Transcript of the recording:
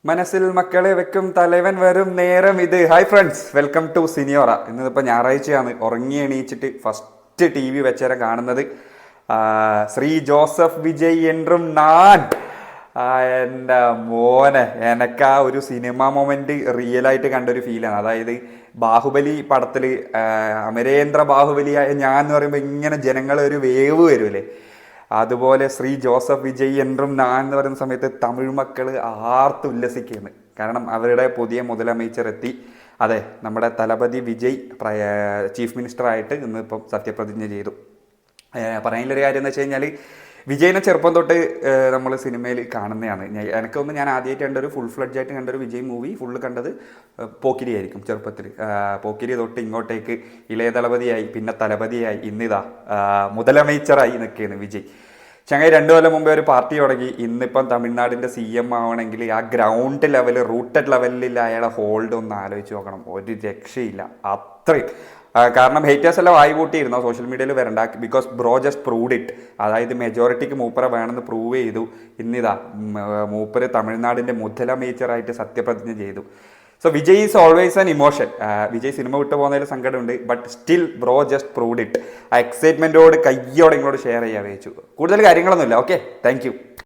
മനസ്സിൽ മക്കളെ വെക്കും തലവൻ വരും നേരം ഇത്. ഹായ് ഫ്രണ്ട്സ്, വെൽക്കം ടു സിനിയോറ. ഇന്നിപ്പോൾ ഞായറാഴ്ചയാണ്. ഉറങ്ങി എണീച്ചിട്ട് ഫസ്റ്റ് ടി വി വെച്ചേരം കാണുന്നത് ശ്രീ ജോസഫ് വിജയ് എന്നും ഞാൻ. എൻ്റെ മോനെ, എനക്ക് ആ ഒരു സിനിമ മൊമെന്റ് റിയലായിട്ട് കണ്ടൊരു ഫീലാണ്. അതായത് ബാഹുബലി പടത്തിൽ അമരേന്ദ്ര ബാഹുബലിയായ ഞാൻ എന്ന് പറയുമ്പോൾ ഇങ്ങനെ ജനങ്ങളെ ഒരു വേവ് വരുമല്ലേ, അതുപോലെ ശ്രീ ജോസഫ് വിജയ് എന്നും ഞാൻ എന്ന് പറയുന്ന സമയത്ത് തമിഴ് മക്കൾ ആർത്ത് ഉല്ലസിക്കുകയാണ്. കാരണം അവരുടെ പുതിയ മുതലമേച്ചർ എത്തി. അതെ, നമ്മുടെ തലപതി വിജയ് ചീഫ് മിനിസ്റ്ററായിട്ട് ഇന്നിപ്പം സത്യപ്രതിജ്ഞ ചെയ്തു. പറയാനുള്ളൊരു കാര്യം എന്ന് വെച്ച് കഴിഞ്ഞാൽ, വിജയിനെ ചെറുപ്പം തൊട്ട് നമ്മൾ സിനിമയിൽ കാണുന്നതാണ്. എനിക്കൊന്ന് ഞാൻ ആദ്യമായിട്ട് കണ്ടൊരു ഫുൾ ഫ്ലഡ്ജ് ആയിട്ട് കണ്ടൊരു വിജയ് മൂവി ഫുള്ള് കണ്ടത് പോക്കിരി ആയിരിക്കും. ചെറുപ്പത്തിൽ പോക്കിരി തൊട്ട് ഇങ്ങോട്ടേക്ക് ഇളയ തലപതിയായി, പിന്നെ തലപതിയായി, ഇന്നിതാ മുതലമേച്ചറായി നിൽക്കുകയാണ് വിജയ്. ചങ്ങായി 2 കൊല്ലം മുമ്പേ ഒരു പാർട്ടി തുടങ്ങി. ഇന്നിപ്പം തമിഴ്നാടിൻ്റെ CM ആവണമെങ്കിൽ ആ ഗ്രൗണ്ട് ലെവൽ, റൂട്ടഡ് ലെവലിൽ അയാളെ ഹോൾഡ് ഒന്ന് ആലോചിച്ച് നോക്കണം. ഒരു രക്ഷയില്ല അത്രയും. കാരണം ഹേറ്റേഴ്സ് എല്ലാം വായി കൂട്ടിയിരുന്നോ സോഷ്യൽ മീഡിയയിൽ വരണ്ട, because bro just proved it. അതായത് മെജോറിറ്റിക്ക് മൂപ്പറെ വേണമെന്ന് പ്രൂവ് ചെയ്തു. ഇന്നിതാ മൂപ്പര് തമിഴ്നാടിൻ്റെ മുതലമേച്ചറായിട്ട് സത്യപ്രതിജ്ഞ ചെയ്തു. So Vijay is always an emotion. Vijay cinema വിട്ടു പോകുന്നതിൽ സങ്കടമുണ്ട്, but still bro just proved it. ആ എക്സൈറ്റ്മെൻറ്റോട് കയ്യോടെ ഇങ്ങോട്ട് ഷെയർ ചെയ്യാൻ വെച്ചു. കൂടുതൽ കാര്യങ്ങളൊന്നുമില്ല. Okay, thank you.